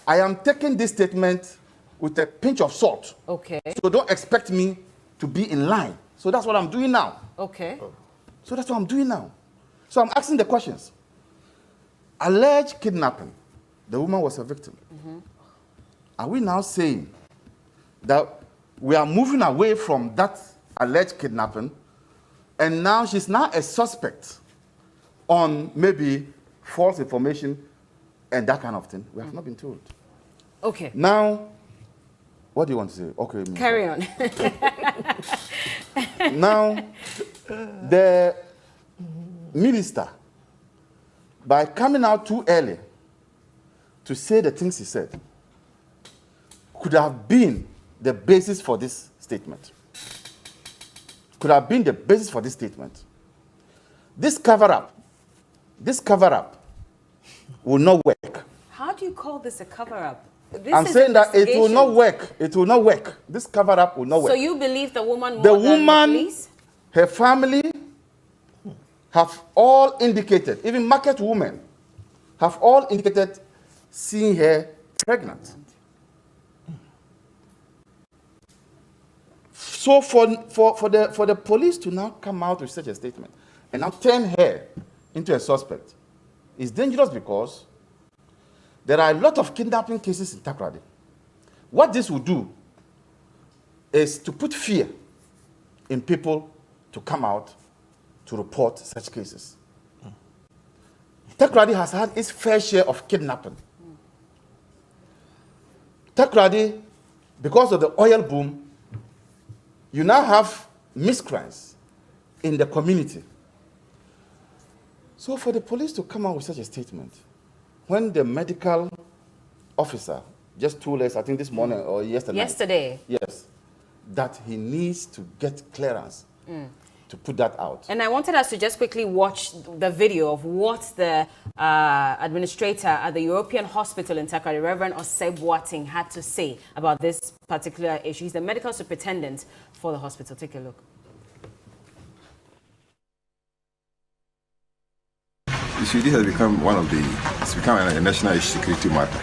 I am taking this statement with a pinch of salt. Okay. So don't expect me to be in line. So that's what I'm doing now. Okay. So that's what I'm doing now. So I'm asking the questions. Alleged kidnapping. The woman was a victim. Are we now saying that we are moving away from that alleged kidnapping and now she's now a suspect on maybe false information and that kind of thing? We have not been told. Okay. Now, what do you want to say? Okay. Carry on. Now, the minister by coming out too early to say the things he said, could have been the basis for this statement. Could have been the basis for this statement. This cover-up will not work. How do you call this a cover-up? I'm saying that it will not work. It will not work. This cover-up will not work. So you believe the woman more the than woman, the police? her family have all indicated, even market women have all indicated seeing her pregnant. So for the police to now come out with such a statement and now turn her into a suspect is dangerous, because there are a lot of kidnapping cases in Takoradi. What this will do is to put fear in people to come out to report such cases. Takoradi has had its fair share of kidnapping. Takoradi, because of the oil boom, you now have miscreants in the community. So for the police to come out with such a statement, when the medical officer just told us, I think this morning or yesterday, yes, that he needs to get clearance to put that out. And I wanted us to just quickly watch the video of what the administrator at the European Hospital in Takoradi, Reverend Osei Boateng, had to say about this particular issue. He's the medical superintendent for the hospital. Take a look. You see, this has become it's become a national security matter.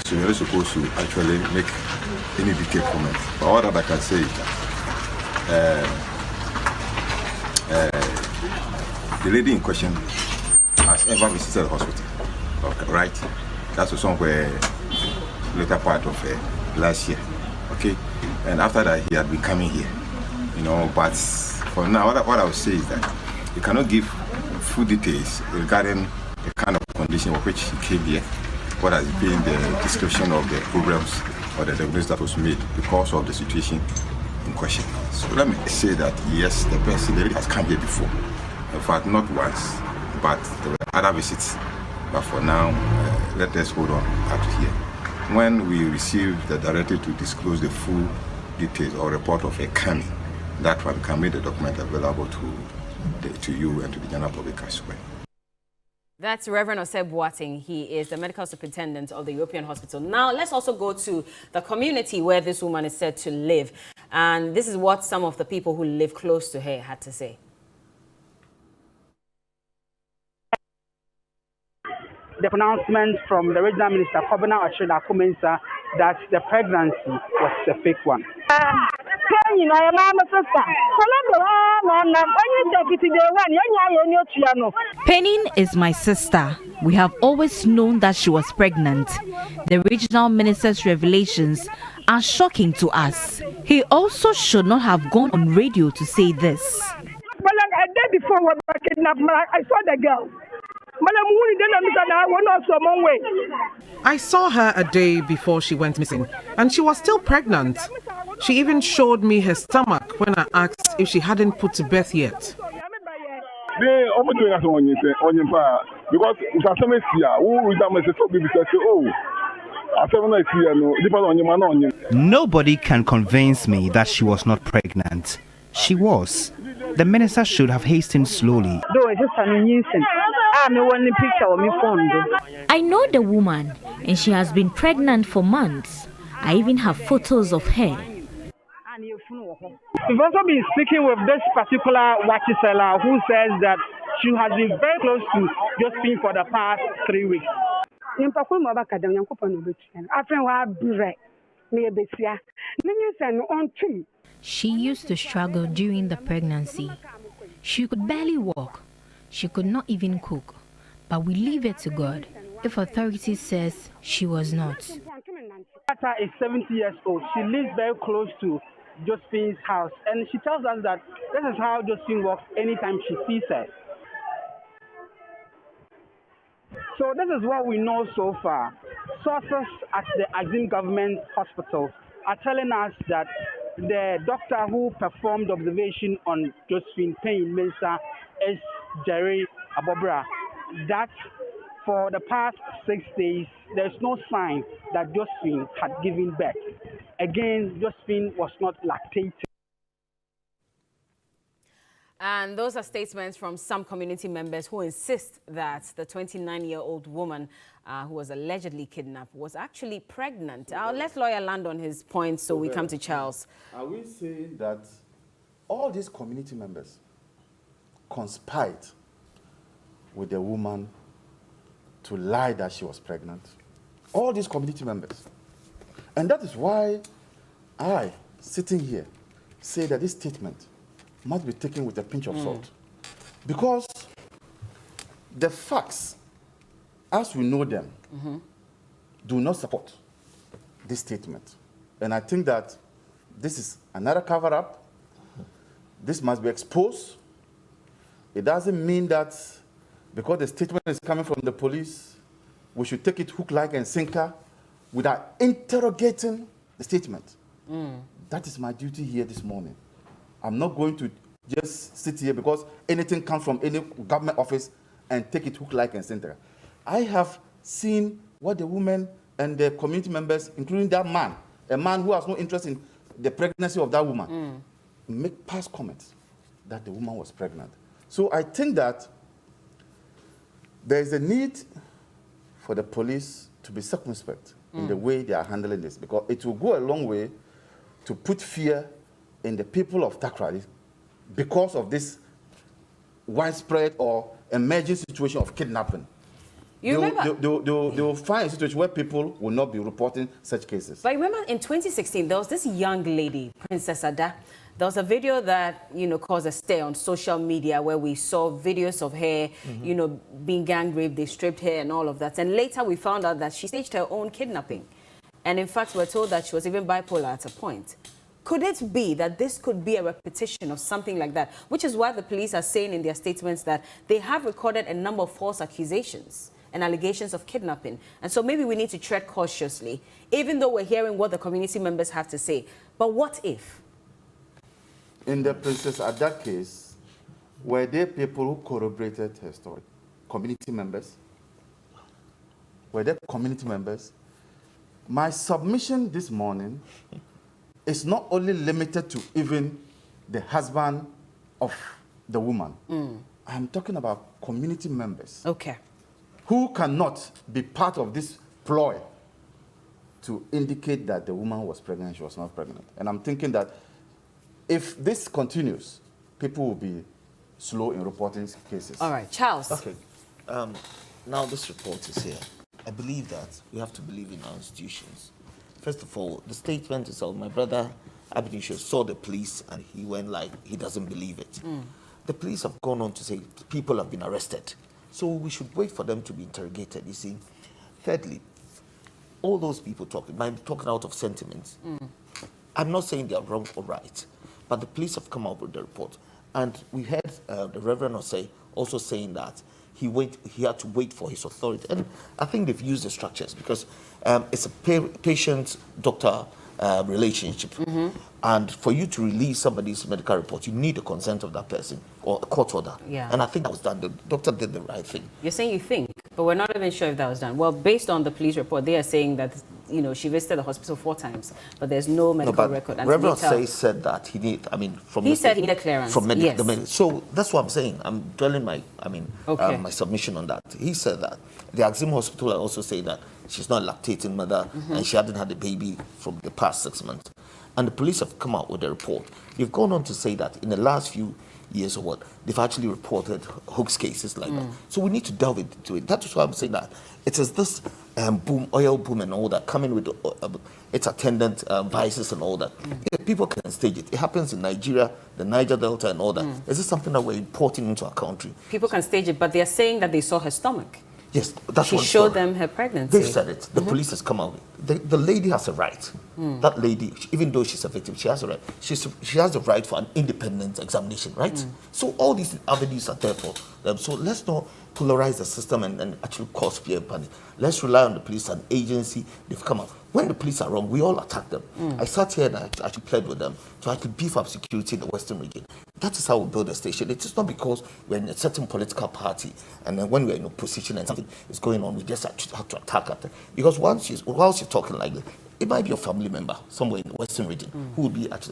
So you're not supposed to actually make any detailed comments. But all that I can say is that the lady in question has ever visited the hospital, okay, right? That was somewhere later part of last year, okay? And after that, he had been coming here, but for now, what I would say is that you cannot give full details regarding the kind of condition of which he came here, what has been the description of the programs or the diagnosis that was made because of the situation in question. So let me say that yes, the lady has come here before. In fact, not once, but there were other visits. But for now, let us hold on up to here. When we receive the directive to disclose the full details or report of a coming, that one can make the document available to you and to the general public as well. That's Reverend Osei Boateng. He is the medical superintendent of the European Hospital. Now, let's also go to the community where this woman is said to live. And this is what some of the people who live close to her had to say. The pronouncement from the regional minister, Governor Oshida Kumensa, that the pregnancy was a fake one. Penning is my sister. We have always known that she was pregnant. The regional minister's revelations are shocking to us. He also should not have gone on radio to say this. Well, a day before I kidnapped, I saw the girl. I saw her a day before she went missing, and she was still pregnant. She even showed me her stomach when I asked if she hadn't put to birth yet. Nobody can convince me that she was not pregnant. She was. The minister should have hastened slowly. I know the woman, and she has been pregnant for months. I even have photos of her. We've also been speaking with this particular watchy seller who says that she has been very close to Josephine for the past 3 weeks. She used to struggle during the pregnancy. She could barely walk. She could not even cook. But we leave it to God. If authority says she was not. Tata is 70 years old. She lives very close to Josephine's house. And she tells us that this is how Josephine walks anytime she sees her. So this is what we know so far. Sources at the Azim Government Hospital are telling us that the doctor who performed observation on Josephine Payne Mensah is Jerry Abobra. That for the past 6 days, there's no sign that Josephine had given birth. Again, Josephine was not lactating. And those are statements from some community members who insist that the 29-year-old woman who was allegedly kidnapped was actually pregnant. I'll let lawyer land on his points so we come to Charles. Are we saying that all these community members conspired with the woman to lie that she was pregnant? All these community members. And that is why I, sitting here, say that this statement must be taken with a pinch of salt. Because the facts, as we know them, do not support this statement. And I think that this is another cover-up. This must be exposed. It doesn't mean that because the statement is coming from the police, we should take it hook, line, and sinker without interrogating the statement. That is my duty here this morning. I'm not going to just sit here because anything comes from any government office and take it hook, line, and sinker. I have seen what the women and the community members, including that man, a man who has no interest in the pregnancy of that woman, make past comments that the woman was pregnant. So I think that there is a need for the police to be circumspect in the way they are handling this, because it will go a long way to put fear in the people of Takrady because of this widespread or emerging situation of kidnapping. They will find a situation where people will not be reporting such cases. But remember, in 2016, there was this young lady, Princess Ada. There was a video that, caused a stir on social media where we saw videos of her, being gang raped, they stripped her and all of that. And later we found out that she staged her own kidnapping. And in fact, we're told that she was even bipolar at a point. Could it be that this could be a repetition of something like that? Which is why the police are saying in their statements that they have recorded a number of false accusations and allegations of kidnapping. And so maybe we need to tread cautiously, even though we're hearing what the community members have to say. But what if? In the Princess Ada case, were there people who corroborated her story? Community members? Were there community members? My submission this morning is not only limited to even the husband of the woman. I'm talking about community members. Okay. Who cannot be part of this ploy to indicate that the woman was pregnant, she was not pregnant. And I'm thinking that if this continues, people will be slow in reporting cases. All right, Charles. Okay. Now this report is here. I believe that we have to believe in our institutions. First of all, the statement is my brother Abinishio saw the police and he went like he doesn't believe it. The police have gone on to say people have been arrested. So we should wait for them to be interrogated, you see. Thirdly, all those people talking out of sentiments. I'm not saying they are wrong or right, but the police have come out with the report. And we heard the Reverend also saying that he had to wait for his authority. And I think they've used the structures because it's a patient-doctor relationship. And for you to release somebody's medical report, you need the consent of that person or a court order. Yeah. And I think that was done. The doctor did the right thing. You're saying you think, but we're not even sure if that was done. Well, based on the police report, they are saying that, she visited the hospital 4 times, but there's no medical record. And Reverend said that he need, he said he needed clearance. From yes. So that's what I'm saying. I'm dwelling my submission on that. He said that. The Axim Hospital are also saying that she's not a lactating mother and she hadn't had a baby from the past 6 months. And the police have come out with a report. They've gone on to say that in the last few years or what, they've actually reported hoax cases like that. So we need to delve into it. That is why I'm saying that it is this oil boom and all that coming with its attendant vices and all that. Yeah, people can stage it. It happens in Nigeria, the Niger Delta and all that. Is this something that we're importing into our country? People can stage it, but they're saying that they saw her stomach. Yes, that's she what showed them her pregnancy. They said it. The police has come out. The lady has a right. That lady, even though she's a victim, she has a right. She has the right for an independent examination, right? So all these avenues are there for them. So let's not polarize the system and actually cause fear and panic. Let's rely on the police and agency. They've come out. When the police are wrong, we all attack them. I sat here and I actually played with them to actually beef up security in the Western region. That is how we build a station. It is not because we're in a certain political party and then when we're in opposition and something is going on, we just have to attack at them. Because whilst you're talking like this, it might be a family member somewhere in the Western region who would be at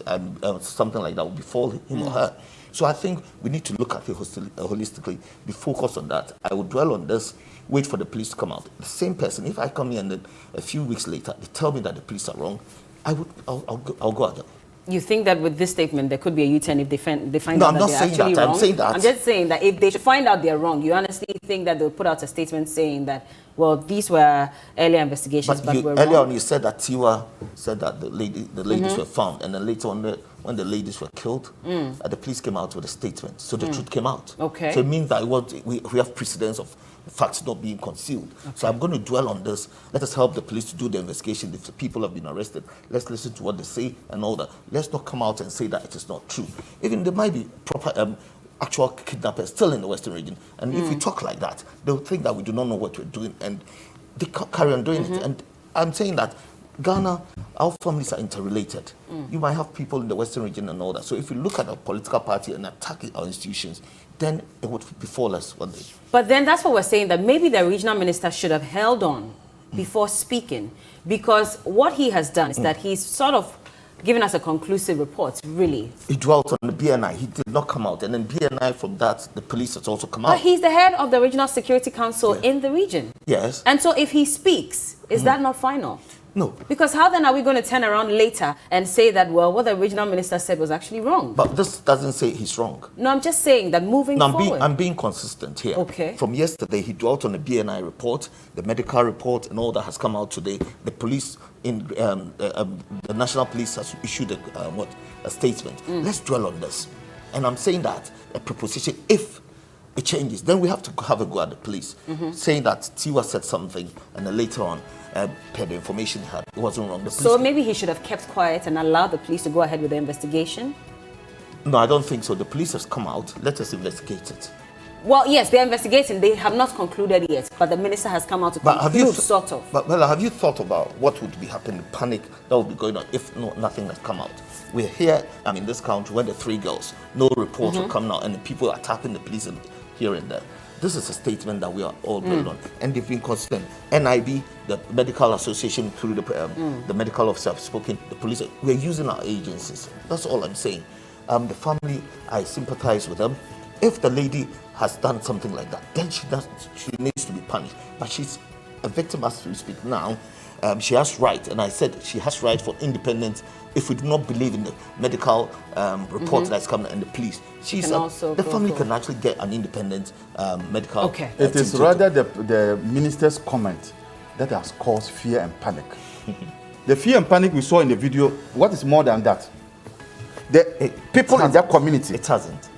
something like that would befall him or her. So I think we need to look at it holistically, be focused on that. I would dwell on this, wait for the police to come out. The same person, if I come here and then a few weeks later they tell me that the police are wrong, I'll go at them. You think that with this statement there could be a U-turn if they find No, out I'm that not they're saying actually that. wrong? I'm saying that. I'm just saying that if they should find out they're wrong, you honestly think that they'll put out a statement saying that, well, these were earlier investigations, but we're earlier wrong. on you said that Tiwa said that the ladies were found, and then later on when the ladies were killed, the police came out with a statement. So the truth came out. Okay. So it means that we have precedence of facts not being concealed. Okay. So I'm going to dwell on this. Let us help the police to do the investigation. If the people have been arrested, let's listen to what they say and all that. Let's not come out and say that it is not true. Even there might be proper actual kidnappers still in the Western region. And if we talk like that, they'll think that we do not know what we're doing and they carry on doing it. And I'm saying that Ghana, our families are interrelated. You might have people in the Western region and all that. So if you look at a political party and attack our institutions, then it would befall us one day. But then that's what we're saying, that maybe the regional minister should have held on before speaking, because what he has done is that he's sort of given us a conclusive report, really. He dwelt on the BNI. He did not come out. And then BNI, from that, the police has also come out. But he's the head of the Regional Security Council in the region. Yes. And so if he speaks, is that not final? No. Because how then are we going to turn around later and say that, well, what the regional minister said was actually wrong? But this doesn't say he's wrong. No, I'm just saying that moving forward. I'm being consistent here. Okay. From yesterday, he dwelt on the BNI report, the medical report, and all that has come out today. The police, the National Police has issued a statement. Let's dwell on this. And I'm saying that a proposition, if it changes, then we have to have a go at the police, saying that Tiwa said something, and then later on, per the information he had, it wasn't wrong. So maybe he should have kept quiet and allowed the police to go ahead with the investigation? No, I don't think so. The police has come out. Let us investigate it. Well, yes, they're investigating. They have not concluded yet, but the minister has come out to conclude, sort of. But Bella, have you thought about what would be happening, the panic that would be going on if nothing has come out? We're here, in this country, when the three girls, no reports will come now, and the people are attacking the police here and there. This is a statement that we are all built on, and they've been consistent. NIB, the medical association, through the medical officer have spoken, the police, we're using our agencies. That's all I'm saying. The family, I sympathize with them. If the lady has done something like that, then she needs to be punished. But she's a victim as we speak now. She has right, and I said she has right for independence. If we do not believe in the medical report that's coming and the police, the family can actually get an independent medical. Okay. It is rather the minister's comment that has caused fear and panic. The fear and panic we saw in the video, what is more than that? The people in that community. It hasn't.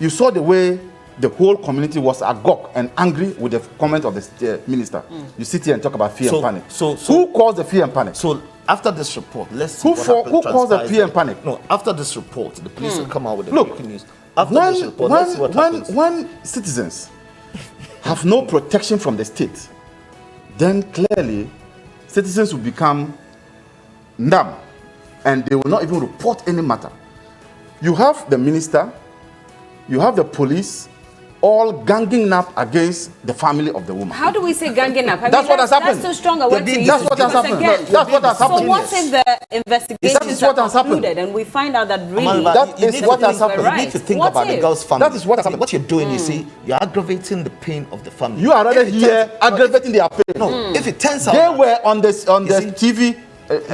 You saw the way the whole community was agog and angry with the comment of the minister. You sit here and talk about fear and panic. So who caused the fear and panic? So after this report, let's see who caused the fear and panic? No, after this report, the police will come out with the breaking news. After this report, let's see what happens. When citizens have no protection from the state, then clearly citizens will become numb and they will not even report any matter. You have the minister, you have the police, all ganging up against the family of the woman. How do we say ganging up? That's what has happened. That's too strong a word to use. That's what has happened. That's what has happened. So what if the investigations are concluded and we find out that really that is what has happened? You need to think about the girl's family. That is what has happened. What you're doing, you see, you're aggravating the pain of the family. You are rather here aggravating their pain. No, if it turns out they were on the TV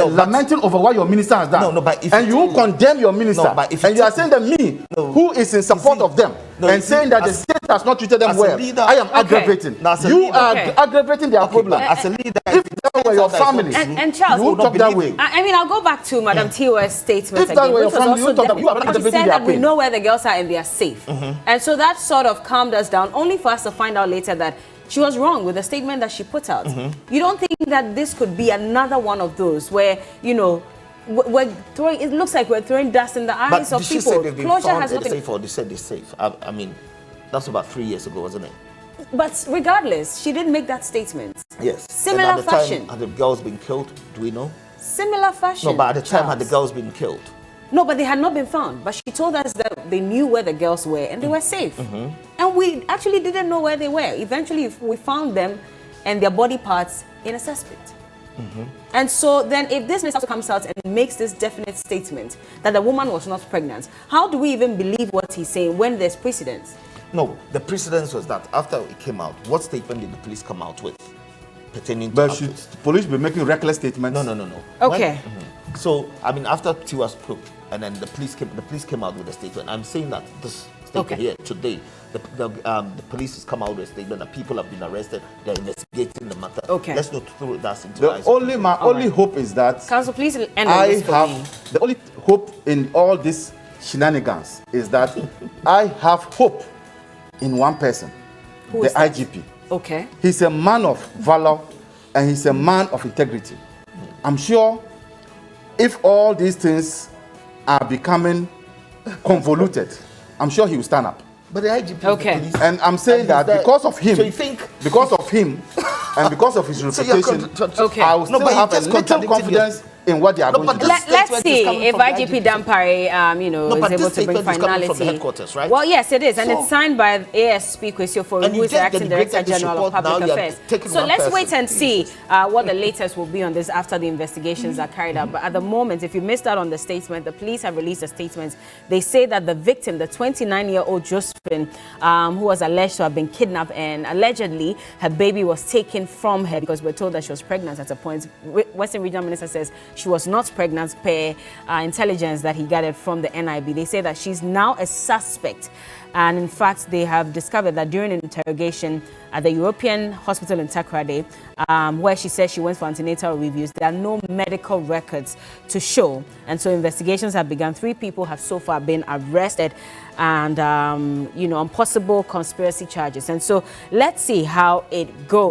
lamenting over what your minister has done. And you condemn your minister. And you are saying that me, who is in support of them, and saying that the state has not treated them well, I am aggravating. You are aggravating their problem. As a leader, if that were your family, and Charles, you would talk that way. I mean, I'll go back to Madam Tiwa's statement if that were your family, you would talk that way. She said that we know where the girls are and they are safe. And so that sort of calmed us down, only for us to find out later that she was wrong with the statement that she put out. You don't think that this could be another one of those where, you know, it looks like we're throwing dust in the eyes of people. Closure has nothing. Safe, or they said they're safe. I mean, that's about 3 years ago, wasn't it? But regardless, she did make that statement. Yes. Similar and at the fashion. Time, had the girls been killed? Do we know? Similar fashion. No, but at the time, Charles. had the girls been killed? No, but they had not been found. But she told us that they knew where the girls were and they were safe. And we actually didn't know where they were. Eventually, we found them and their body parts in a cesspit. And so then if this minister comes out and makes this definite statement that the woman was not pregnant, how do we even believe what he's saying when there's precedence? No, the precedence was that after it came out, what statement did the police come out with pertaining to... But should the police be making reckless statements? No. Okay. So, I mean, after Tiwa's probe, and then the police came out with a statement. I'm saying that this statement here today, the police has come out with a statement that people have been arrested. They're investigating the matter. Okay. Let's not throw that into My only hope is that Council, please end on this for me. the only hope in all these shenanigans is that I have hope in one person, Who the is that? IGP. Okay. He's a man of valor and he's a man of integrity. I'm sure if all these things are becoming convoluted, I'm sure he will stand up. But the IGP, Okay. the police, And I'm saying that because of him, So you think... because of him, and because of his So you're reputation, Okay. I will No, still but you have a just little contradicted confidence in what they are going to do. this Let's statement see is coming if from the IGP IGP. Dampare, No, is but able this to bring statement is coming finality. from the headquarters, right? Well, yes, it is, and So- it's signed by ASP Kwesi Ofori, And who you is the just acting Director denigrated this General of report, now Public you are Affairs. taking So one let's person. wait and see what the latest will be on this after the investigations are carried out. But at the moment, if you missed out on the statement, the police have released a statement. They say that the victim, the 29-year-old Josephine, who was alleged to have been kidnapped, and allegedly her baby was taken from her because we're told that she was pregnant at a point. Western Regional Minister says she was not pregnant per intelligence that he gathered from the NIB. They say that she's now a suspect. And in fact, they have discovered that during an interrogation at the European Hospital in Takoradi, where she says she went for antenatal reviews, there are no medical records to show. And so investigations have begun. 3 people have so far been arrested and, on possible conspiracy charges. And so let's see how it goes.